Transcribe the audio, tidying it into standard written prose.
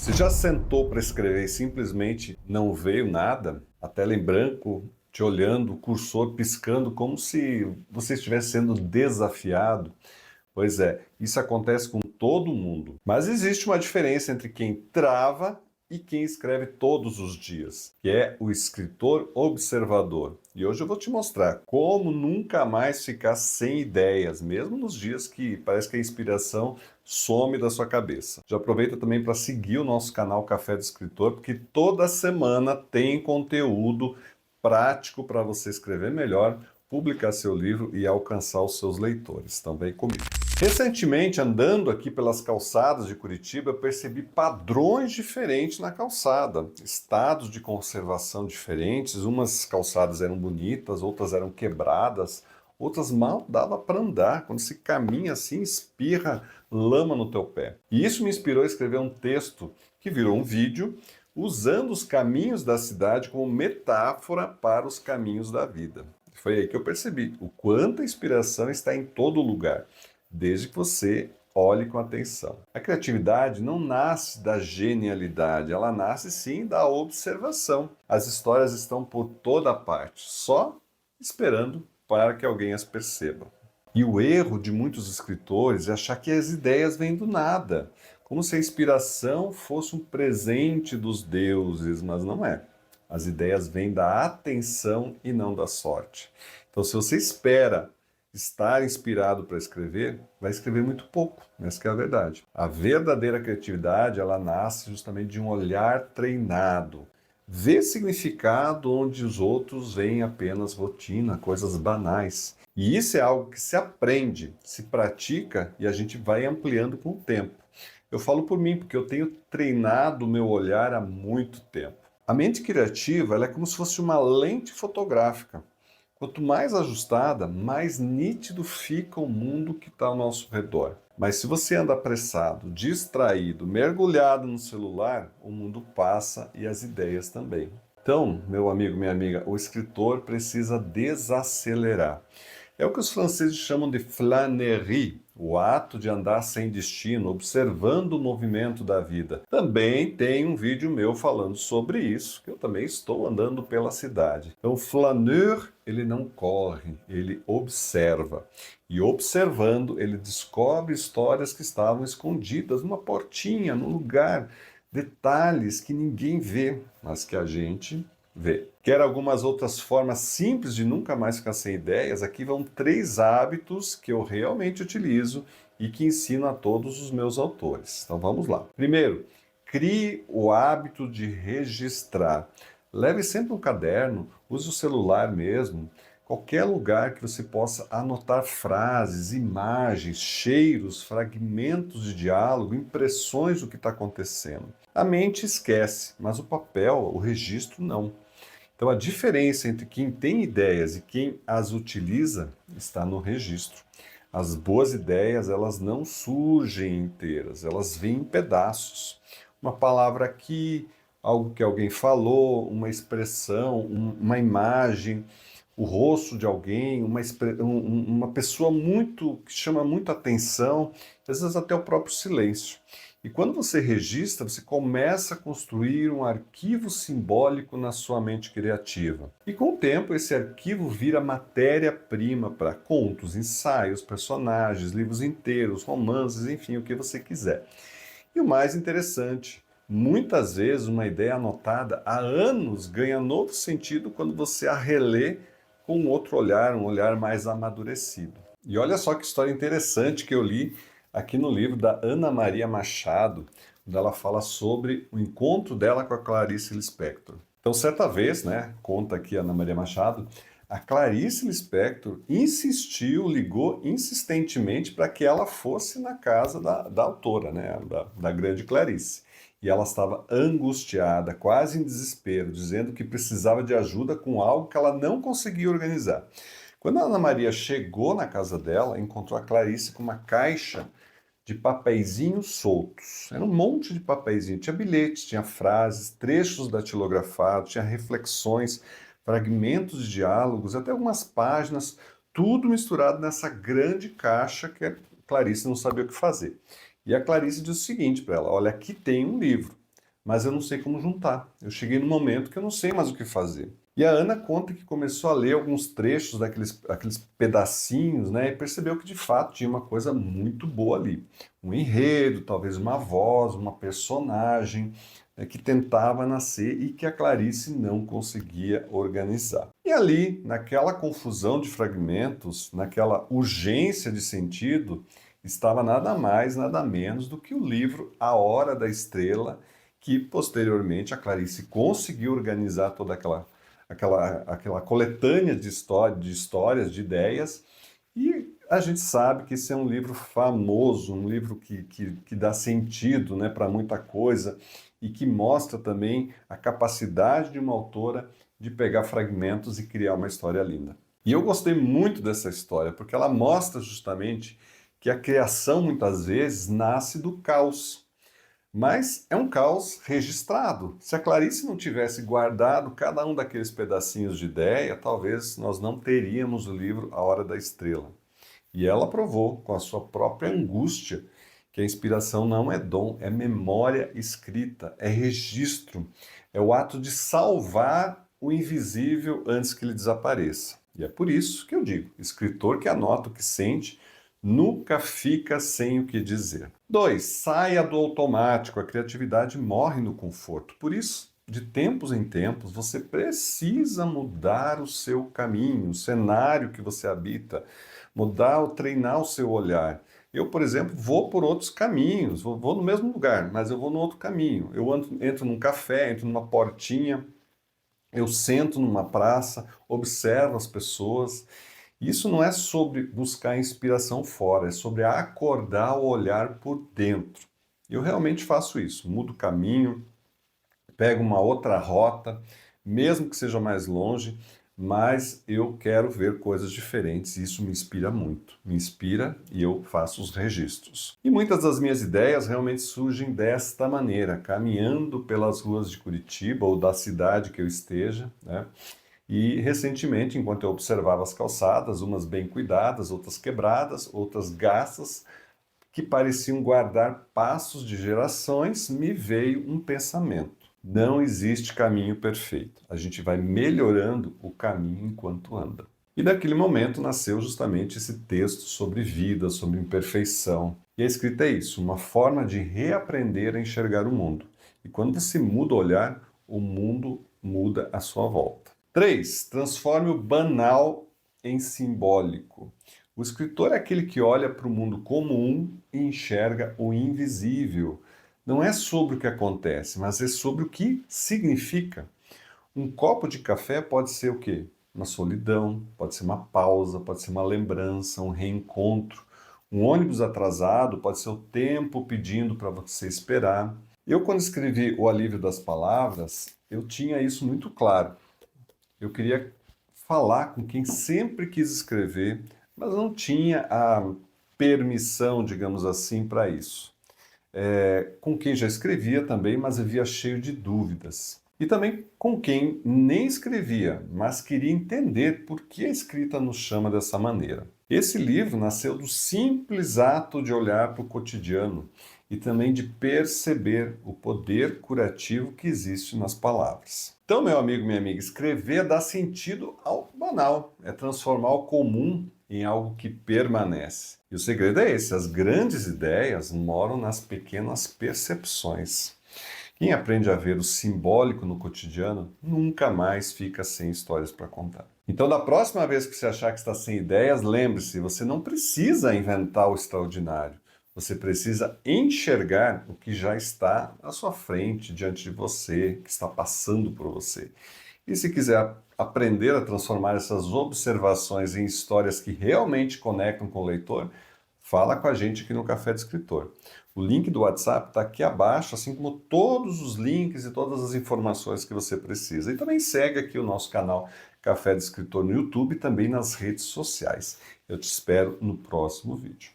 Você já sentou para escrever e simplesmente não veio nada? A tela em branco, te olhando, o cursor piscando, como se você estivesse sendo desafiado? Pois é, isso acontece com todo mundo. Mas existe uma diferença entre quem trava e quem escreve todos os dias, que é o escritor observador. E hoje eu vou te mostrar como nunca mais ficar sem ideias, mesmo nos dias que parece que a inspiração some da sua cabeça. Já aproveita também para seguir o nosso canal Café do Escritor, porque toda semana tem conteúdo prático para você escrever melhor, publicar seu livro e alcançar os seus leitores. Então vem comigo. Recentemente, andando aqui pelas calçadas de Curitiba, eu percebi padrões diferentes na calçada, estados de conservação diferentes. Umas calçadas eram bonitas, outras eram quebradas, outras mal dava para andar. Quando se caminha assim, espirra lama no teu pé. E isso me inspirou a escrever um texto que virou um vídeo, usando os caminhos da cidade como metáfora para os caminhos da vida. Foi aí que eu percebi o quanto a inspiração está em todo lugar, desde que você olhe com atenção. A criatividade não nasce da genialidade, ela nasce sim da observação. As histórias estão por toda parte, só esperando para que alguém as perceba. E o erro de muitos escritores é achar que as ideias vêm do nada, como se a inspiração fosse um presente dos deuses, mas não é. As ideias vêm da atenção e não da sorte. Então, se você espera estar inspirado para escrever, vai escrever muito pouco, essa que é a verdade. A verdadeira criatividade, ela nasce justamente de um olhar treinado. Ver significado onde os outros veem apenas rotina, coisas banais. E isso é algo que se aprende, se pratica e a gente vai ampliando com o tempo. Eu falo por mim, porque eu tenho treinado o meu olhar há muito tempo. A mente criativa, ela é como se fosse uma lente fotográfica. Quanto mais ajustada, mais nítido fica o mundo que está ao nosso redor. Mas se você anda apressado, distraído, mergulhado no celular, o mundo passa e as ideias também. Então, meu amigo, minha amiga, o escritor precisa desacelerar. É o que os franceses chamam de flânerie, o ato de andar sem destino, observando o movimento da vida. Também tem um vídeo meu falando sobre isso, que eu também estou andando pela cidade. Então, o flaneur, ele não corre, ele observa. E observando, ele descobre histórias que estavam escondidas numa portinha, num lugar, detalhes que ninguém vê, mas que a gente vê. Quer algumas outras formas simples de nunca mais ficar sem ideias? Aqui vão 3 hábitos que eu realmente utilizo e que ensino a todos os meus autores. Então vamos lá. Primeiro, crie o hábito de registrar. Leve sempre um caderno, use o celular mesmo, qualquer lugar que você possa anotar frases, imagens, cheiros, fragmentos de diálogo, impressões do que está acontecendo. A mente esquece, mas o papel, o registro não. Então, a diferença entre quem tem ideias e quem as utiliza está no registro. As boas ideias, elas não surgem inteiras, elas vêm em pedaços. Uma palavra aqui, algo que alguém falou, uma expressão, uma imagem, o rosto de alguém, uma pessoa muito que chama muito atenção, às vezes até o próprio silêncio. E quando você registra, você começa a construir um arquivo simbólico na sua mente criativa. E com o tempo, esse arquivo vira matéria-prima para contos, ensaios, personagens, livros inteiros, romances, enfim, o que você quiser. E o mais interessante, muitas vezes uma ideia anotada há anos ganha novo sentido quando você a relê com outro olhar, um olhar mais amadurecido. E olha só que história interessante que eu li aqui no livro da Ana Maria Machado, onde ela fala sobre o encontro dela com a Clarice Lispector. Então, certa vez, né, conta aqui a Ana Maria Machado, a Clarice Lispector insistiu, ligou insistentemente para que ela fosse na casa da autora, né, da grande Clarice. E ela estava angustiada, quase em desespero, dizendo que precisava de ajuda com algo que ela não conseguia organizar. Quando a Ana Maria chegou na casa dela, encontrou a Clarice com uma caixa de papeizinhos soltos. Era um monte de papeizinho. Tinha bilhetes, tinha frases, trechos datilografado, tinha reflexões, fragmentos de diálogos, até algumas páginas, tudo misturado nessa grande caixa que a Clarice não sabia o que fazer. E a Clarice disse o seguinte para ela: olha, aqui tem um livro. mas eu não sei como juntar. Eu cheguei no momento que eu não sei mais o que fazer. E a Ana conta que começou a ler alguns trechos aqueles pedacinhos, né, e percebeu que de fato tinha uma coisa muito boa ali. Um enredo, talvez uma voz, uma personagem, né, que tentava nascer e que a Clarice não conseguia organizar. E ali, naquela confusão de fragmentos, naquela urgência de sentido, estava nada mais, nada menos do que o livro A Hora da Estrela, que posteriormente a Clarice conseguiu organizar toda aquela coletânea de histórias, de ideias, e a gente sabe que esse é um livro famoso, um livro que dá sentido, né, para muita coisa e que mostra também a capacidade de uma autora de pegar fragmentos e criar uma história linda. E eu gostei muito dessa história, porque ela mostra justamente que a criação muitas vezes nasce do caos. Mas é um caos registrado. Se a Clarice não tivesse guardado cada um daqueles pedacinhos de ideia, talvez nós não teríamos o livro A Hora da Estrela. E ela provou, com a sua própria angústia, que a inspiração não é dom, é memória escrita, é registro, é o ato de salvar o invisível antes que ele desapareça. E é por isso que eu digo: escritor que anota o que sente nunca fica sem o que dizer. 2. Saia do automático. A criatividade morre no conforto. Por isso, de tempos em tempos, você precisa mudar o seu caminho, o cenário que você habita, mudar ou treinar o seu olhar. Eu, por exemplo, vou por outros caminhos, vou no mesmo lugar, mas eu vou no outro caminho. Eu entro num café, entro numa portinha, eu sento numa praça, observo as pessoas. Isso não é sobre buscar inspiração fora, é sobre acordar o olhar por dentro. Eu realmente faço isso, mudo o caminho, pego uma outra rota, mesmo que seja mais longe, mas eu quero ver coisas diferentes e isso me inspira muito. Me inspira e eu faço os registros. E muitas das minhas ideias realmente surgem desta maneira, caminhando pelas ruas de Curitiba ou da cidade que eu esteja, né? E recentemente, enquanto eu observava as calçadas, umas bem cuidadas, outras quebradas, outras gastas, que pareciam guardar passos de gerações, me veio um pensamento. Não existe caminho perfeito. A gente vai melhorando o caminho enquanto anda. E daquele momento nasceu justamente esse texto sobre vida, sobre imperfeição. E a escrita é isso, uma forma de reaprender a enxergar o mundo. E quando você muda o olhar, o mundo muda à sua volta. 3. Transforme o banal em simbólico. O escritor é aquele que olha para o mundo comum e enxerga o invisível. Não é sobre o que acontece, mas é sobre o que significa. Um copo de café pode ser o quê? Uma solidão, pode ser uma pausa, pode ser uma lembrança, um reencontro. Um ônibus atrasado pode ser o tempo pedindo para você esperar. Eu, quando escrevi O Alívio das Palavras, eu tinha isso muito claro. Eu queria falar com quem sempre quis escrever, mas não tinha a permissão, digamos assim, para isso. Com quem já escrevia também, mas vivia cheio de dúvidas. E também com quem nem escrevia, mas queria entender por que a escrita nos chama dessa maneira. Esse livro nasceu do simples ato de olhar para o cotidiano e também de perceber o poder curativo que existe nas palavras. Então, meu amigo, minha amiga, escrever dá sentido ao banal, é transformar o comum em algo que permanece. E o segredo é esse: as grandes ideias moram nas pequenas percepções. Quem aprende a ver o simbólico no cotidiano nunca mais fica sem histórias para contar. Então, da próxima vez que você achar que está sem ideias, lembre-se, você não precisa inventar o extraordinário. Você precisa enxergar o que já está à sua frente, diante de você, que está passando por você. E se quiser aprender a transformar essas observações em histórias que realmente conectam com o leitor, fala com a gente aqui no Café de Escritor. O link do WhatsApp está aqui abaixo, assim como todos os links e todas as informações que você precisa. E também segue aqui o nosso canal Café de Escritor no YouTube e também nas redes sociais. Eu te espero no próximo vídeo.